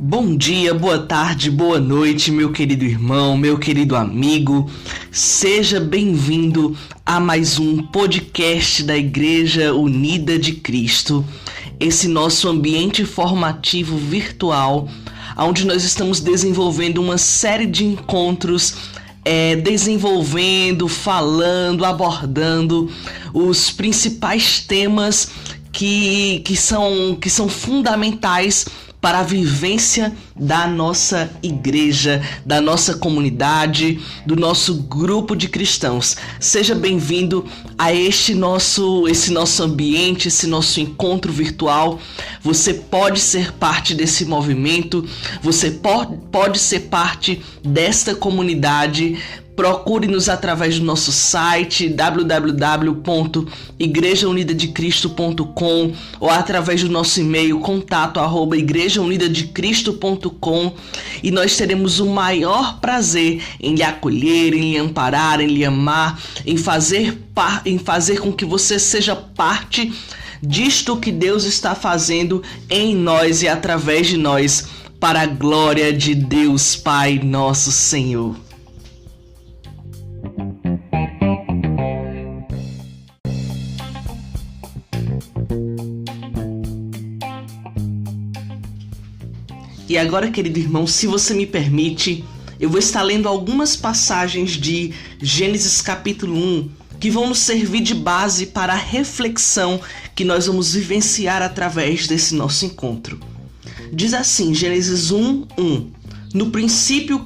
Bom dia, boa tarde, boa noite, meu querido irmão, meu querido amigo. Seja bem-vindo a mais um podcast da Igreja Unida de Cristo. Esse nosso ambiente formativo virtual, onde nós estamos desenvolvendo uma série de encontros, falando, abordando os principais temas que são fundamentais para a vivência da nossa igreja, da nossa comunidade, do nosso grupo de cristãos. Seja bem-vindo a esse nosso ambiente, esse nosso encontro virtual. Você pode ser parte desse movimento, você pode ser parte desta comunidade. Procure-nos através do nosso site www.igrejaunidadecristo.com ou através do nosso e-mail contato@igrejaunidadecristo.com, e nós teremos o maior prazer em lhe acolher, em lhe amparar, em lhe amar, em fazer com que você seja parte disto que Deus está fazendo em nós e através de nós, para a glória de Deus Pai nosso Senhor. E agora, querido irmão, se você me permite, eu vou estar lendo algumas passagens de Gênesis capítulo 1 que vão nos servir de base para a reflexão que nós vamos vivenciar através desse nosso encontro. Diz assim, Gênesis 1:1: No princípio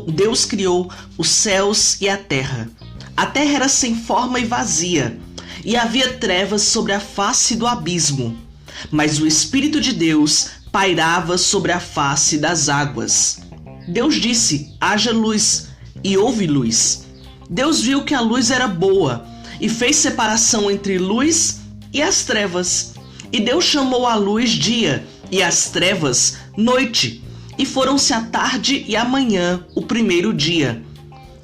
Deus criou os céus e a terra. A terra era sem forma e vazia, e havia trevas sobre a face do abismo. Mas o Espírito de Deus pairava sobre a face das águas. Deus disse: haja luz, e houve luz. Deus viu que a luz era boa, e fez separação entre luz e as trevas. E Deus chamou a luz dia, e as trevas noite. E foram-se a tarde e a manhã, o primeiro dia.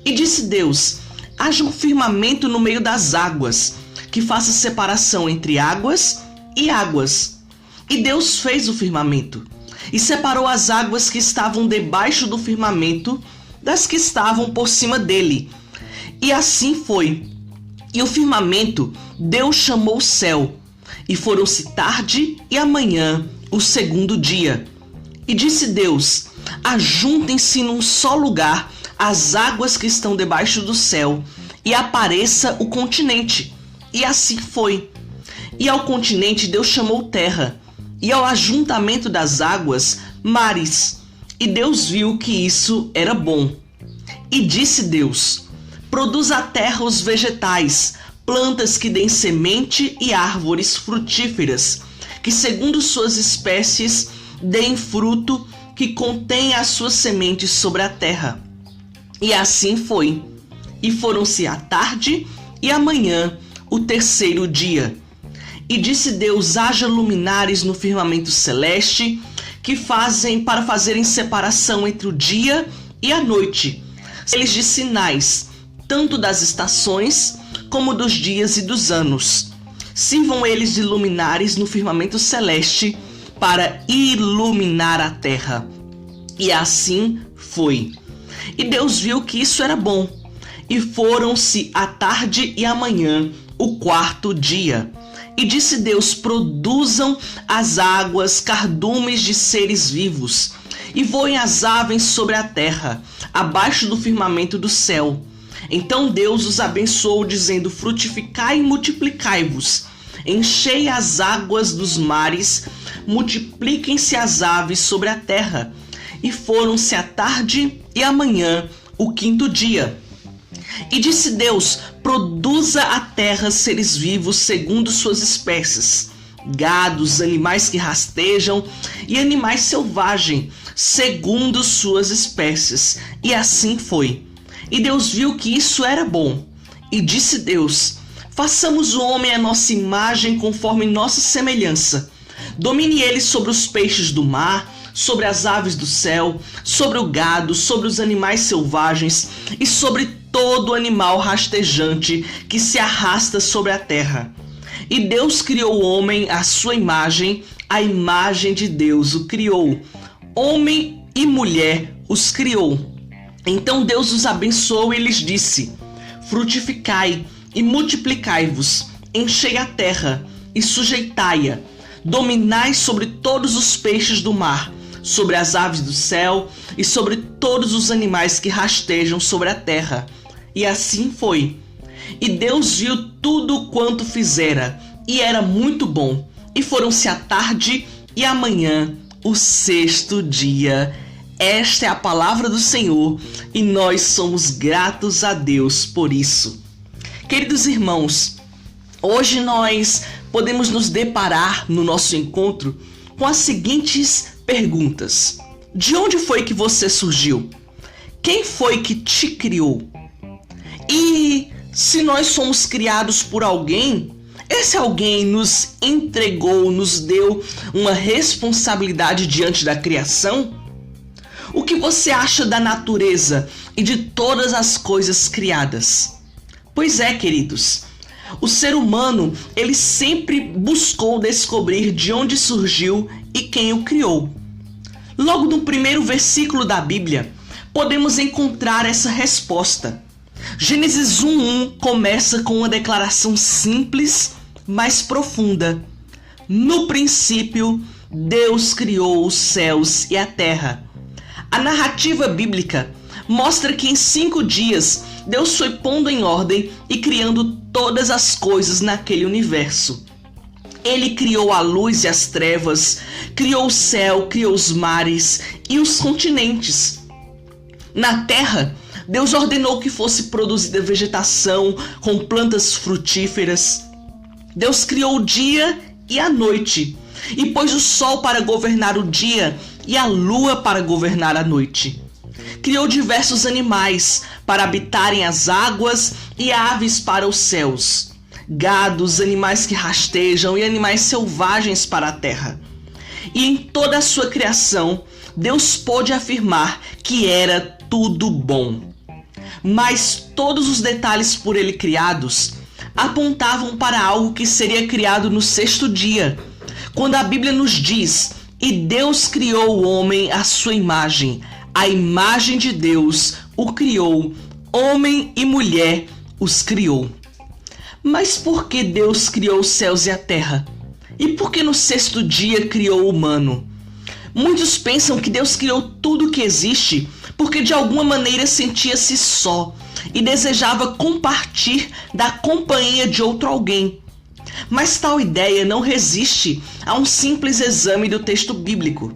E disse Deus: haja um firmamento no meio das águas, que faça separação entre águas e águas. E Deus fez o firmamento, e separou as águas que estavam debaixo do firmamento das que estavam por cima dele. E assim foi. E o firmamento Deus chamou o céu. E foram-se tarde e amanhã, o segundo dia. E disse Deus: ajuntem-se num só lugar as águas que estão debaixo do céu, e apareça o continente. E assim foi. E ao continente Deus chamou terra, e ao ajuntamento das águas, mares. E Deus viu que isso era bom. E disse Deus: produza a terra os vegetais, plantas que deem semente e árvores frutíferas, que segundo suas espécies deem fruto, que contém as suas sementes sobre a terra. E assim foi. E foram-se a tarde e a manhã, o terceiro dia. E disse Deus: haja luminares no firmamento celeste, que para fazerem separação entre o dia e a noite, eles de sinais, tanto das estações como dos dias e dos anos. Sirvam eles de luminares no firmamento celeste, para iluminar a terra. E assim foi. E Deus viu que isso era bom. E foram-se a tarde e a manhã, o quarto dia. E disse Deus: produzam as águas cardumes de seres vivos, e voem as aves sobre a terra, abaixo do firmamento do céu. Então Deus os abençoou, dizendo: frutificai e multiplicai-vos, enchei as águas dos mares, multipliquem-se as aves sobre a terra. E foram-se a tarde e a manhã, o quinto dia. E disse Deus: produza a terra seres vivos segundo suas espécies, gados, animais que rastejam e animais selvagens, segundo suas espécies. E assim foi. E Deus viu que isso era bom. E disse Deus: façamos o homem à nossa imagem, conforme nossa semelhança. Domine ele sobre os peixes do mar, sobre as aves do céu, sobre o gado, sobre os animais selvagens e sobre todo animal rastejante que se arrasta sobre a terra. E Deus criou o homem à sua imagem, a imagem de Deus o criou. homem e mulher os criou. Então Deus os abençoou e lhes disse: frutificai e multiplicai-vos, enchei a terra e sujeitai-a, dominai sobre todos os peixes do mar, sobre as aves do céu e sobre todos os animais que rastejam sobre a terra. E assim foi. E Deus viu tudo quanto fizera, e era muito bom. E foram-se a tarde e a manhã, o sexto dia. Esta é a palavra do Senhor, e nós somos gratos a Deus por isso. Queridos irmãos, hoje nós podemos nos deparar no nosso encontro com as seguintes perguntas: de onde foi que você surgiu? Quem foi que te criou? E se nós somos criados por alguém, esse alguém nos entregou, nos deu uma responsabilidade diante da criação? O que você acha da natureza e de todas as coisas criadas? Pois é, queridos, o ser humano, ele sempre buscou descobrir de onde surgiu e quem o criou. Logo no primeiro versículo da Bíblia, podemos encontrar essa resposta. Gênesis 1:1 começa com uma declaração simples, mas profunda. No princípio, Deus criou os céus e a terra. A narrativa bíblica mostra que em 5 dias Deus foi pondo em ordem e criando todas as coisas naquele universo. Ele criou a luz e as trevas, criou o céu, criou os mares e os continentes. Na terra, Deus ordenou que fosse produzida vegetação com plantas frutíferas. Deus criou o dia e a noite, e pôs o sol para governar o dia e a lua para governar a noite. Criou diversos animais para habitarem as águas e aves para os céus, gados, animais que rastejam e animais selvagens para a terra. E em toda a sua criação, Deus pôde afirmar que era tudo bom. Mas todos os detalhes por ele criados apontavam para algo que seria criado no sexto dia, quando a Bíblia nos diz: e Deus criou o homem à sua imagem, a imagem de Deus o criou, homem e mulher os criou. Mas por que Deus criou os céus e a terra? E por que no sexto dia criou o humano? Muitos pensam que Deus criou tudo que existe porque de alguma maneira sentia-se só e desejava compartilhar da companhia de outro alguém. Mas tal ideia não resiste a um simples exame do texto bíblico.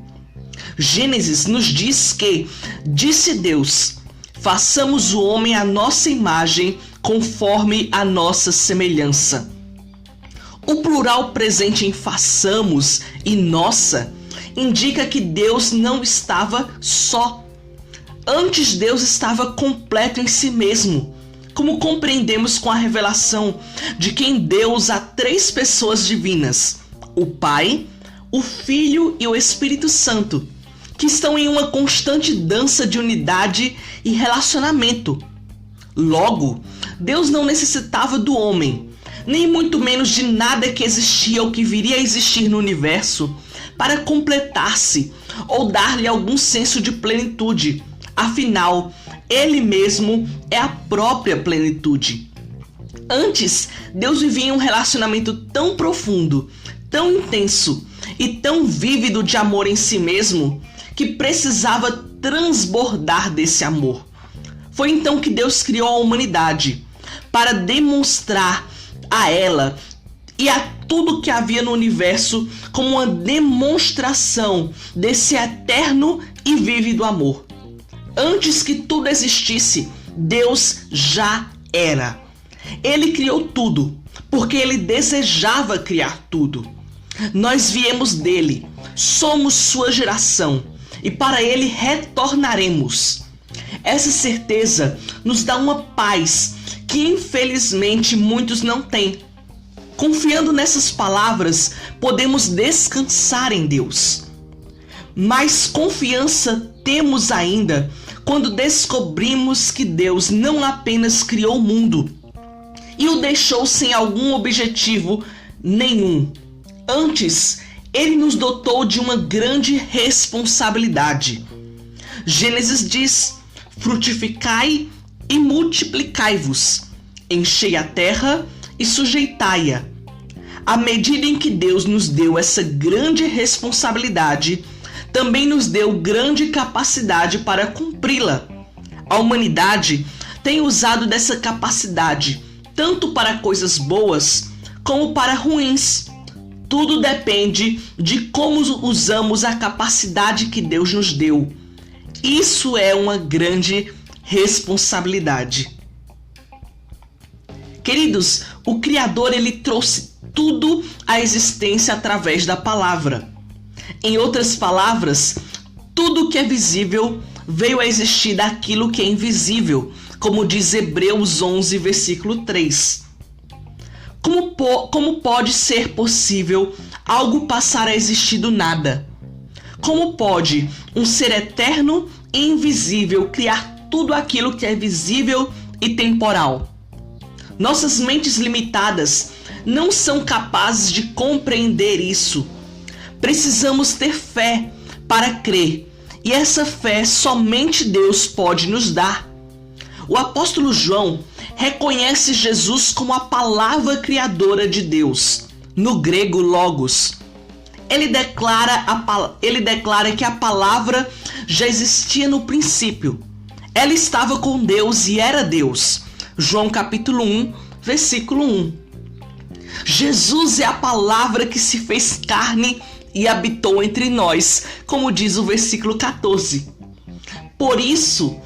Gênesis nos diz que, disse Deus, façamos o homem à nossa imagem, conforme a nossa semelhança. O plural presente em façamos e nossa indica que Deus não estava só. Antes, Deus estava completo em si mesmo, como compreendemos com a revelação de que em Deus há 3 pessoas divinas: o Pai, o Filho e o Espírito Santo, que estão em uma constante dança de unidade e relacionamento. Logo, Deus não necessitava do homem, nem muito menos de nada que existia ou que viria a existir no universo, para completar-se ou dar-lhe algum senso de plenitude. Afinal, ele mesmo é a própria plenitude. Antes, Deus vivia em um relacionamento tão profundo, tão intenso e tão vívido de amor em si mesmo, que precisava transbordar desse amor. Foi então que Deus criou a humanidade, para demonstrar a ela e a tudo que havia no universo como uma demonstração desse eterno e vívido amor. Antes que tudo existisse, Deus já era. Ele criou tudo, porque ele desejava criar tudo. Nós viemos dele, somos sua geração, e para ele retornaremos. Essa certeza nos dá uma paz que infelizmente muitos não têm. Confiando nessas palavras, podemos descansar em Deus. Mais confiança temos ainda quando descobrimos que Deus não apenas criou o mundo e o deixou sem algum objetivo nenhum. Antes, ele nos dotou de uma grande responsabilidade. Gênesis diz: frutificai e multiplicai-vos, enchei a terra e sujeitai-a. À medida em que Deus nos deu essa grande responsabilidade, também nos deu grande capacidade para cumpri-la. A humanidade tem usado dessa capacidade tanto para coisas boas como para ruins. Tudo depende de como usamos a capacidade que Deus nos deu. Isso é uma grande responsabilidade. Queridos, o Criador, ele trouxe tudo à existência através da palavra. Em outras palavras, tudo que é visível veio a existir daquilo que é invisível, como diz Hebreus 11, versículo 3. Como pode ser possível algo passar a existir do nada? Como pode um ser eterno e invisível criar tudo aquilo que é visível e temporal? Nossas mentes limitadas não são capazes de compreender isso. Precisamos ter fé para crer, e essa fé somente Deus pode nos dar. O apóstolo João reconhece Jesus como a palavra criadora de Deus, no grego logos. Ele declara que a palavra já existia no princípio. Ela estava com Deus e era Deus. João capítulo 1, versículo 1. Jesus é a palavra que se fez carne e habitou entre nós, como diz o versículo 14. Por isso,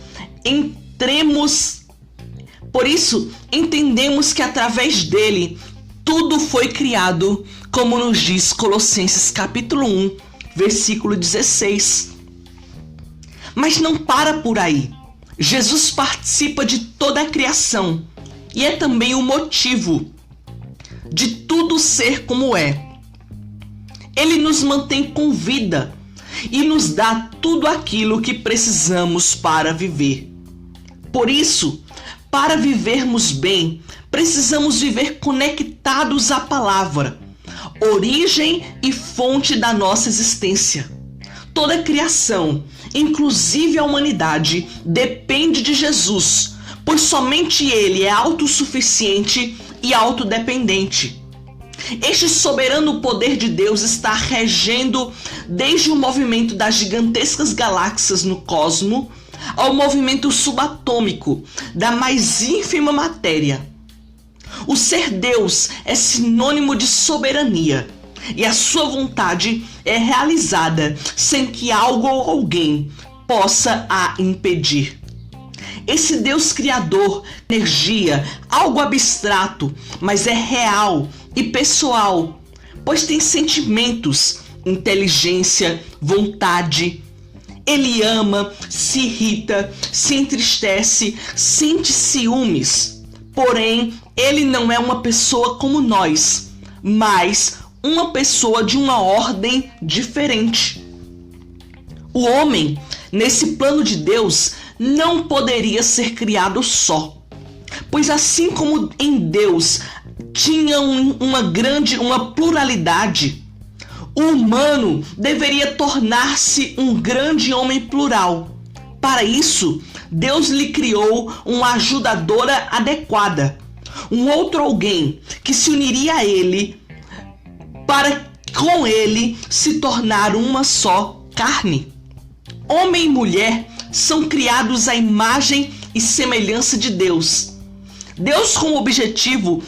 entendemos que através dele tudo foi criado, como nos diz Colossenses capítulo 1, versículo 16. Mas não para por aí. Jesus participa de toda a criação e é também o motivo de tudo ser como é. Ele nos mantém com vida e nos dá tudo aquilo que precisamos para viver. Por isso, para vivermos bem, precisamos viver conectados à palavra, origem e fonte da nossa existência. Toda a criação, inclusive a humanidade, depende de Jesus, pois somente ele é autossuficiente e autodependente. Este soberano poder de Deus está regendo desde o movimento das gigantescas galáxias no cosmos ao movimento subatômico da mais ínfima matéria. O ser Deus é sinônimo de soberania, e a sua vontade é realizada sem que algo ou alguém possa a impedir. Esse Deus criador, energia, algo abstrato, mas é real e pessoal, pois tem sentimentos, inteligência, vontade. Ele ama, se irrita, se entristece, sente ciúmes. Porém, ele não é uma pessoa como nós, mas uma pessoa de uma ordem diferente. O homem, nesse plano de Deus, não poderia ser criado só, pois assim como em Deus tinha uma pluralidade, o humano deveria tornar-se um grande homem plural. Para isso, Deus lhe criou uma ajudadora adequada, um outro alguém que se uniria a ele para com ele se tornar uma só carne. Homem e mulher são criados à imagem e semelhança de Deus. Deus com o objetivo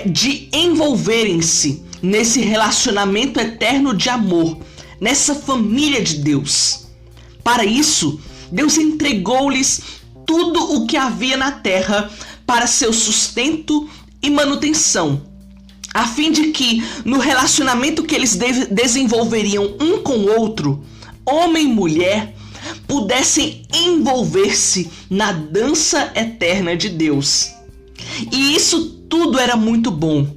de envolverem-se nesse relacionamento eterno de amor, nessa família de Deus. Para isso, Deus entregou-lhes tudo o que havia na terra para seu sustento e manutenção, a fim de que, no relacionamento que eles desenvolveriam um com o outro, homem e mulher pudessem envolver-se na dança eterna de Deus. E isso tudo era muito bom.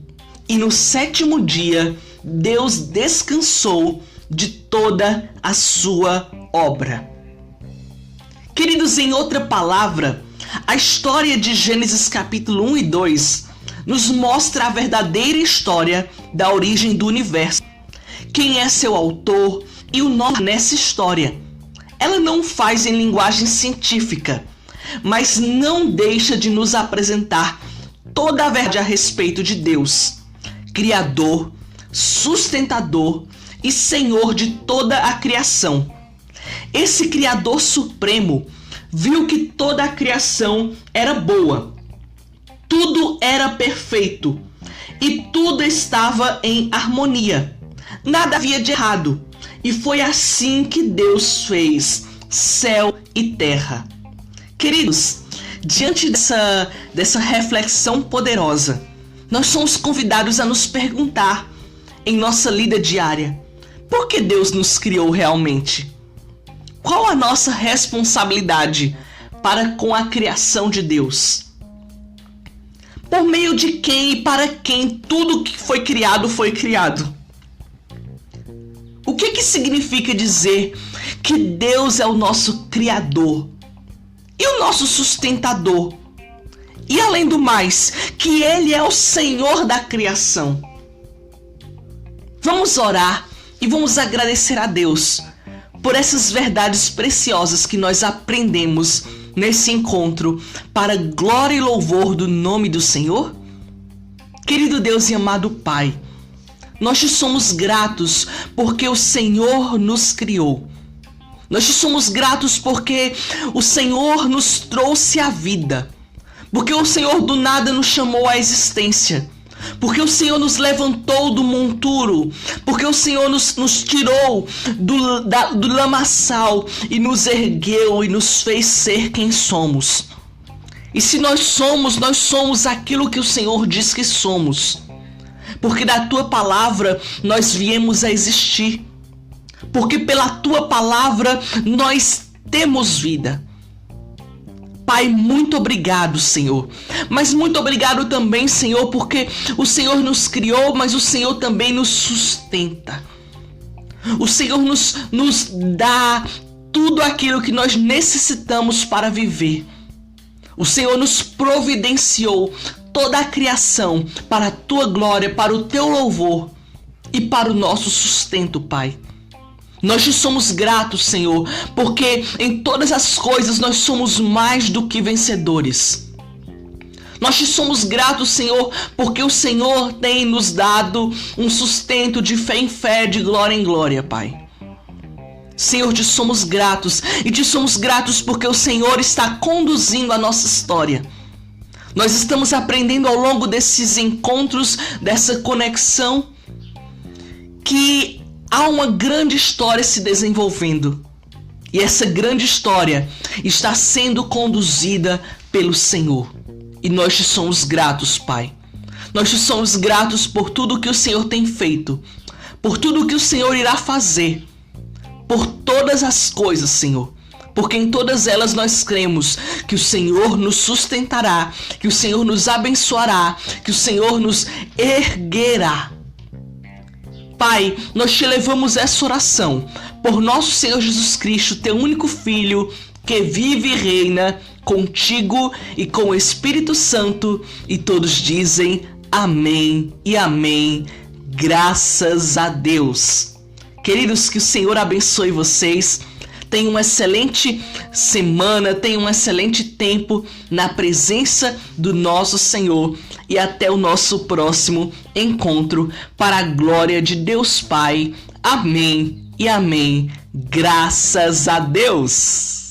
E no sétimo dia, Deus descansou de toda a sua obra. Queridos, em outra palavra, a história de Gênesis capítulo 1 e 2 nos mostra a verdadeira história da origem do universo. quem é seu autor e o nome nessa história. Ela não faz em linguagem científica, mas não deixa de nos apresentar toda a verdade a respeito de Deus, Criador, sustentador e Senhor de toda a criação. Esse Criador Supremo viu que toda a criação era boa, tudo era perfeito e tudo estava em harmonia. Nada havia de errado, e foi assim que Deus fez céu e terra. Queridos, diante dessa reflexão poderosa, nós somos convidados a nos perguntar em nossa lida diária: por que Deus nos criou realmente? Qual a nossa responsabilidade para com a criação de Deus? Por meio de quem e para quem tudo que foi criado foi criado? O que significa dizer que Deus é o nosso Criador e o nosso sustentador? E além do mais, que Ele é o Senhor da criação. Vamos orar e vamos agradecer a Deus por essas verdades preciosas que nós aprendemos nesse encontro para glória e louvor do nome do Senhor? Querido Deus e amado Pai, nós te somos gratos porque o Senhor nos criou. Nós te somos gratos porque o Senhor nos trouxe à vida. Porque o Senhor do nada nos chamou à existência. Porque o Senhor nos levantou do monturo. Porque o Senhor nos tirou do lamaçal e nos ergueu e nos fez ser quem somos. E se nós somos aquilo que o Senhor diz que somos. Porque da tua palavra nós viemos a existir. Porque pela tua palavra nós temos vida. Pai, muito obrigado, Senhor. Mas muito obrigado também, Senhor, porque o Senhor nos criou, mas o Senhor também nos sustenta. O Senhor nos dá tudo aquilo que nós necessitamos para viver. O Senhor nos providenciou toda a criação para a tua glória, para o teu louvor e para o nosso sustento, Pai. Nós te somos gratos, Senhor, porque em todas as coisas nós somos mais do que vencedores. Nós te somos gratos, Senhor, porque o Senhor tem nos dado um sustento de fé em fé, de glória em glória, Pai. Senhor, te somos gratos e te somos gratos porque o Senhor está conduzindo a nossa história. Nós estamos aprendendo ao longo desses encontros, dessa conexão, que há uma grande história se desenvolvendo. E essa grande história está sendo conduzida pelo Senhor. E nós te somos gratos, Pai. Nós te somos gratos por tudo que o Senhor tem feito, por tudo que o Senhor irá fazer, por todas as coisas, Senhor. Porque em todas elas nós cremos que o Senhor nos sustentará, que o Senhor nos abençoará, que o Senhor nos erguerá. Pai, nós te levamos essa oração por nosso Senhor Jesus Cristo, teu único Filho, que vive e reina contigo e com o Espírito Santo, e todos dizem amém e amém. Graças a Deus. Queridos, que o Senhor abençoe vocês. Tenha uma excelente semana, tenha um excelente tempo na presença do nosso Senhor. E até o nosso próximo encontro, para a glória de Deus Pai. Amém e amém. Graças a Deus.